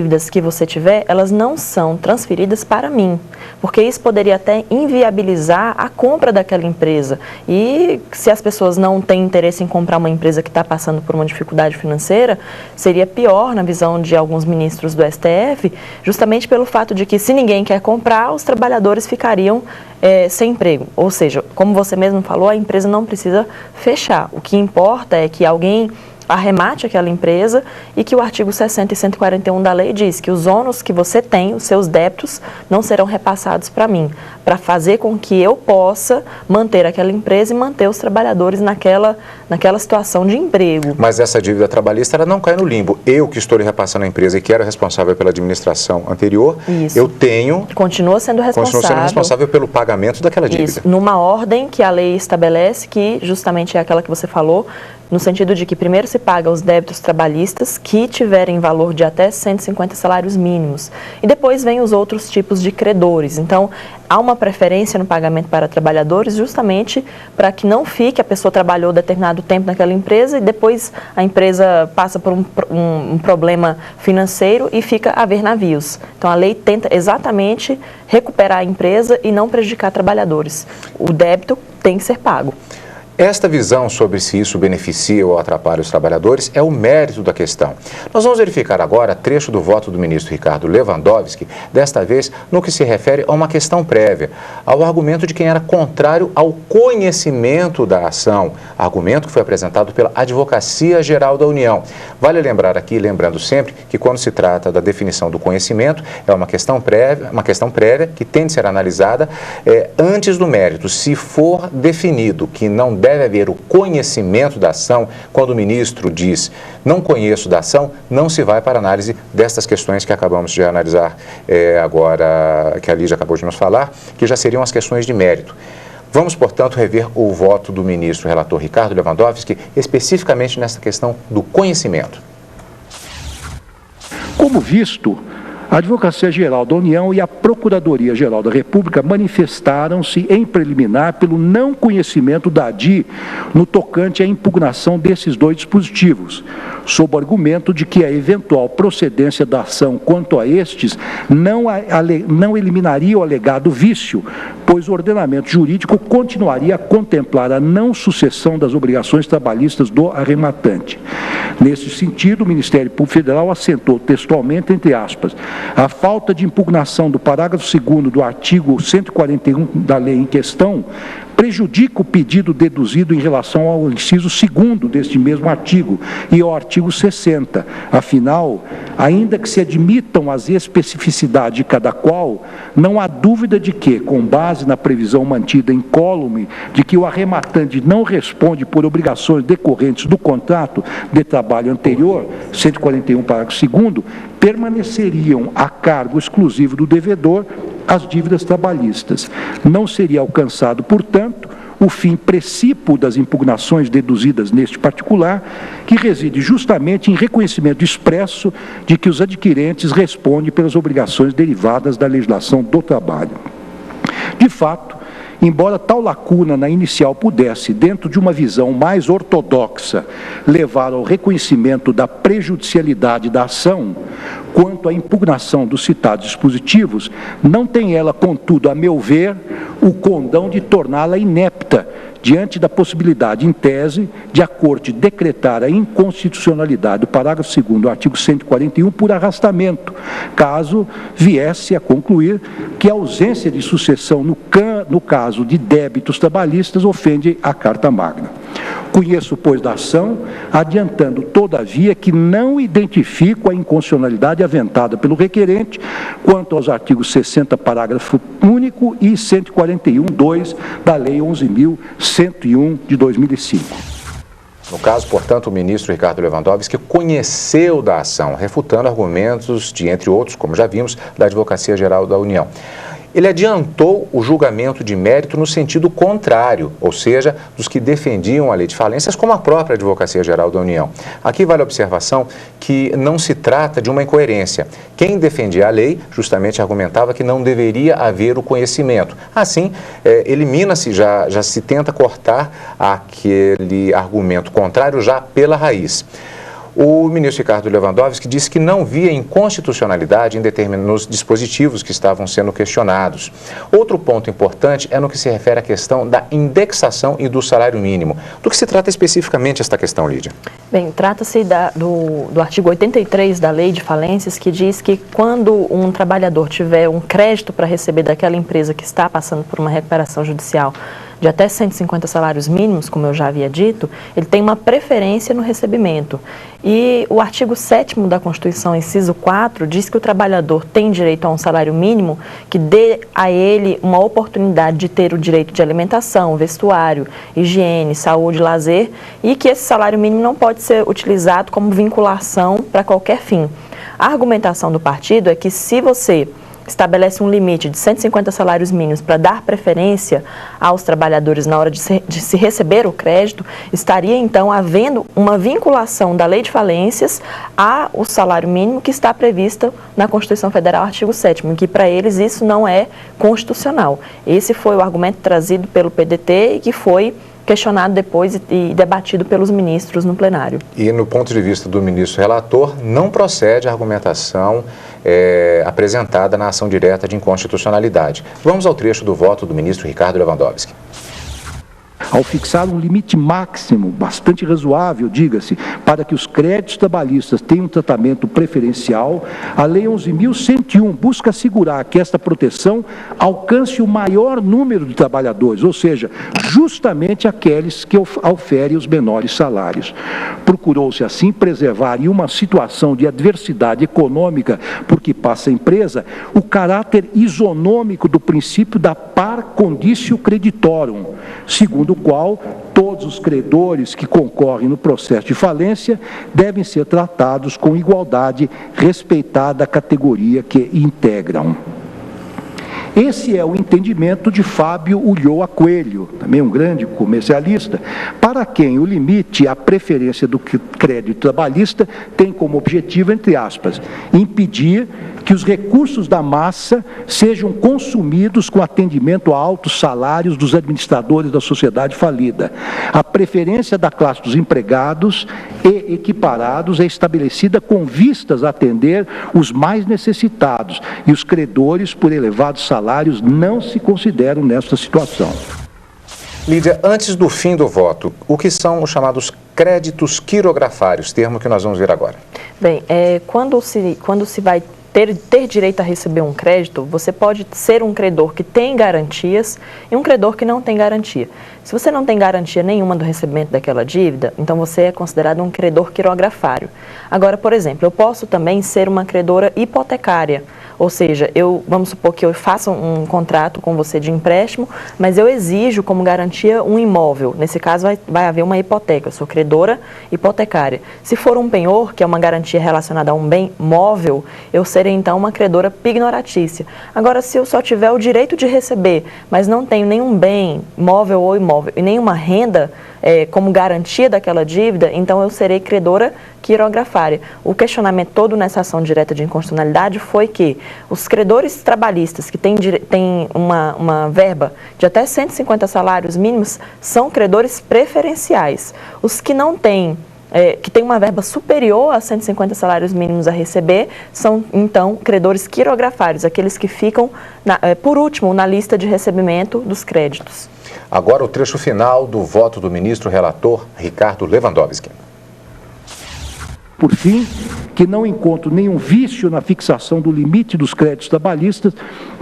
dívidas que você tiver, elas não são transferidas para mim, porque isso poderia até inviabilizar a compra daquela empresa. E se as pessoas não têm interesse em comprar uma empresa que está passando por uma dificuldade financeira, seria pior na visão de alguns ministros do STF, justamente pelo fato de que se ninguém quer comprar, os trabalhadores ficariam sem emprego. Ou seja, como você mesmo falou, a empresa não precisa fechar. O que importa é que alguém arremate aquela empresa e que o artigo 60 e 141 da lei diz que os ônus que você tem, os seus débitos, não serão repassados para mim, para fazer com que eu possa manter aquela empresa e manter os trabalhadores naquela situação de emprego. Mas essa dívida trabalhista, ela não cai no limbo. Eu que estou lhe repassando a empresa e que era responsável pela administração anterior, Isso. eu tenho... Continua sendo responsável pelo pagamento daquela dívida. Isso, numa ordem que a lei estabelece, que justamente é aquela que você falou, no sentido de que primeiro se paga os débitos trabalhistas que tiverem valor de até 150 salários mínimos e depois vem os outros tipos de credores. Então, há uma preferência no pagamento para trabalhadores justamente para que não fique, a pessoa trabalhou determinado tempo naquela empresa e depois a empresa passa por um problema financeiro e fica a ver navios. Então, a lei tenta exatamente recuperar a empresa e não prejudicar trabalhadores. O débito tem que ser pago. Esta visão sobre se isso beneficia ou atrapalha os trabalhadores é o mérito da questão. Nós vamos verificar agora trecho do voto do ministro Ricardo Lewandowski, desta vez no que se refere a uma questão prévia, ao argumento de quem era contrário ao conhecimento da ação, argumento que foi apresentado pela Advocacia Geral da União. Vale lembrar aqui, lembrando sempre, que quando se trata da definição do conhecimento, é uma questão prévia que tem de ser analisada antes do mérito. Se for definido que não deve haver o conhecimento da ação, quando o ministro diz não conheço da ação, não se vai para a análise destas questões que acabamos de analisar agora, que a Lígia acabou de nos falar, que já seriam as questões de mérito. Vamos, portanto, rever o voto do ministro relator Ricardo Lewandowski, especificamente nessa questão do conhecimento. Como visto, a Advocacia Geral da União e a Procuradoria Geral da República manifestaram-se em preliminar pelo não conhecimento da ADI no tocante à impugnação desses dois dispositivos, sob o argumento de que a eventual procedência da ação quanto a estes não eliminaria o alegado vício, pois o ordenamento jurídico continuaria a contemplar a não sucessão das obrigações trabalhistas do arrematante. Nesse sentido, o Ministério Público Federal assentou textualmente, entre aspas, a falta de impugnação do parágrafo 2º do artigo 141 da lei em questão prejudica o pedido deduzido em relação ao inciso 2º deste mesmo artigo e ao artigo 60. Afinal, ainda que se admitam as especificidades de cada qual, não há dúvida de que, com base na previsão mantida incólume de que o arrematante não responde por obrigações decorrentes do contrato de trabalho anterior, 141, parágrafo 2º, permaneceriam a cargo exclusivo do devedor as dívidas trabalhistas. Não seria alcançado, portanto, o fim precípuo das impugnações deduzidas neste particular, que reside justamente em reconhecimento expresso de que os adquirentes respondem pelas obrigações derivadas da legislação do trabalho. De fato, embora tal lacuna na inicial pudesse, dentro de uma visão mais ortodoxa, levar ao reconhecimento da prejudicialidade da ação, quanto à impugnação dos citados dispositivos, não tem ela, contudo, a meu ver, o condão de torná-la inepta, diante da possibilidade, em tese, de a Corte decretar a inconstitucionalidade do parágrafo 2º do artigo 141 por arrastamento, caso viesse a concluir que a ausência de sucessão no caso de débitos trabalhistas ofende a Carta Magna. Conheço, pois, da ação, adiantando, todavia, que não identifico a inconstitucionalidade aventada pelo requerente quanto aos artigos 60, parágrafo único e 141, 2 da Lei 11.101 de 2005. No caso, portanto, o ministro Ricardo Lewandowski conheceu da ação, refutando argumentos de, entre outros, como já vimos, da Advocacia Geral da União. Ele adiantou o julgamento de mérito no sentido contrário, ou seja, dos que defendiam a lei de falências, como a própria Advocacia Geral da União. Aqui vale a observação que não se trata de uma incoerência. Quem defendia a lei justamente argumentava que não deveria haver o conhecimento. Assim, elimina-se, já se tenta cortar aquele argumento contrário já pela raiz. O ministro Ricardo Lewandowski disse que não via inconstitucionalidade em determinados dispositivos que estavam sendo questionados. Outro ponto importante é no que se refere à questão da indexação e do salário mínimo. Do que se trata especificamente esta questão, Lídia? Bem, trata-se do artigo 83 da Lei de Falências, que diz que quando um trabalhador tiver um crédito para receber daquela empresa que está passando por uma recuperação judicial de até 150 salários mínimos, como eu já havia dito, ele tem uma preferência no recebimento. E o artigo 7º da Constituição, inciso 4, diz que o trabalhador tem direito a um salário mínimo que dê a ele uma oportunidade de ter o direito de alimentação, vestuário, higiene, saúde, lazer, e que esse salário mínimo não pode ser utilizado como vinculação para qualquer fim. A argumentação do partido é que se você estabelece um limite de 150 salários mínimos para dar preferência aos trabalhadores na hora de se receber o crédito, estaria então havendo uma vinculação da Lei de Falências ao salário mínimo que está prevista na Constituição Federal, artigo 7º, que para eles isso não é constitucional. Esse foi o argumento trazido pelo PDT e que foi questionado depois e debatido pelos ministros no plenário. E no ponto de vista do ministro relator, não procede a argumentação apresentada na ação direta de inconstitucionalidade. Vamos ao trecho do voto do ministro Ricardo Lewandowski. Ao fixar um limite máximo, bastante razoável, diga-se, para que os créditos trabalhistas tenham um tratamento preferencial, a Lei 11.101 busca assegurar que esta proteção alcance o maior número de trabalhadores, ou seja, justamente aqueles que oferem os menores salários. Procurou-se, assim, preservar em uma situação de adversidade econômica por que passa a empresa, o caráter isonômico do princípio da par conditio creditorum, segundo o qual todos os credores que concorrem no processo de falência devem ser tratados com igualdade, respeitada a categoria que integram. Esse é o entendimento de Fábio Ulloa Coelho, também um grande comercialista, para quem o limite à preferência do crédito trabalhista tem como objetivo, entre aspas, impedir que os recursos da massa sejam consumidos com atendimento a altos salários dos administradores da sociedade falida. A preferência da classe dos empregados e equiparados é estabelecida com vistas a atender os mais necessitados e os credores por elevados salários não se consideram nesta situação. Lídia, antes do fim do voto, o que são os chamados créditos quirografários, termo que nós vamos ver agora? Bem, quando se vai ter direito a receber um crédito, você pode ser um credor que tem garantias e um credor que não tem garantia. Se você não tem garantia nenhuma do recebimento daquela dívida, então você é considerado um credor quirografário. Agora, por exemplo, eu posso também ser uma credora hipotecária, ou seja, vamos supor que eu faça um contrato com você de empréstimo, mas eu exijo como garantia um imóvel. Nesse caso, vai haver uma hipoteca, eu sou credora hipotecária. Se for um penhor, que é uma garantia relacionada a um bem móvel, eu serei então uma credora pignoratícia. Agora, se eu só tiver o direito de receber, mas não tenho nenhum bem móvel ou imóvel e nenhuma renda como garantia daquela dívida, então eu serei credora quirografária. O questionamento todo nessa ação direta de inconstitucionalidade foi que os credores trabalhistas que têm uma verba de até 150 salários mínimos são credores preferenciais. Os que não têm que tem uma verba superior a 150 salários mínimos a receber, são, então, credores quirografários, aqueles que ficam, por último, na lista de recebimento dos créditos. Agora o trecho final do voto do ministro relator Ricardo Lewandowski. Por fim, que não encontro nenhum vício na fixação do limite dos créditos trabalhistas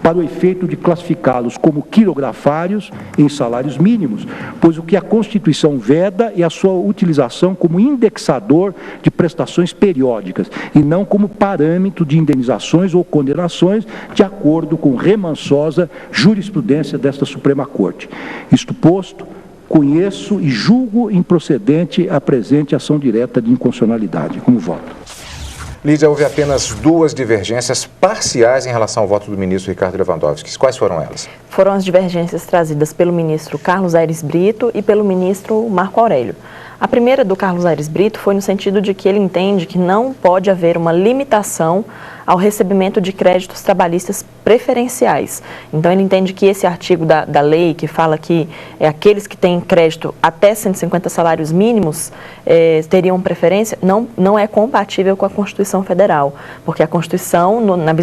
para o efeito de classificá-los como quirografários em salários mínimos, pois o que a Constituição veda é a sua utilização como indexador de prestações periódicas e não como parâmetro de indenizações ou condenações de acordo com remansosa jurisprudência desta Suprema Corte. Isto posto, conheço e julgo improcedente a presente ação direta de inconstitucionalidade. Como voto? Lídia, houve apenas duas divergências parciais em relação ao voto do ministro Ricardo Lewandowski. Quais foram elas? foram as divergências trazidas pelo ministro Carlos Aires Brito e pelo ministro Marco Aurélio. A primeira do Carlos Aires Brito foi no sentido de que ele entende que não pode haver uma limitação ao recebimento de créditos trabalhistas preferenciais. Então, ele entende que esse artigo da lei, que fala que aqueles que têm crédito até 150 salários mínimos teriam preferência, não é compatível com a Constituição Federal, porque a Constituição, na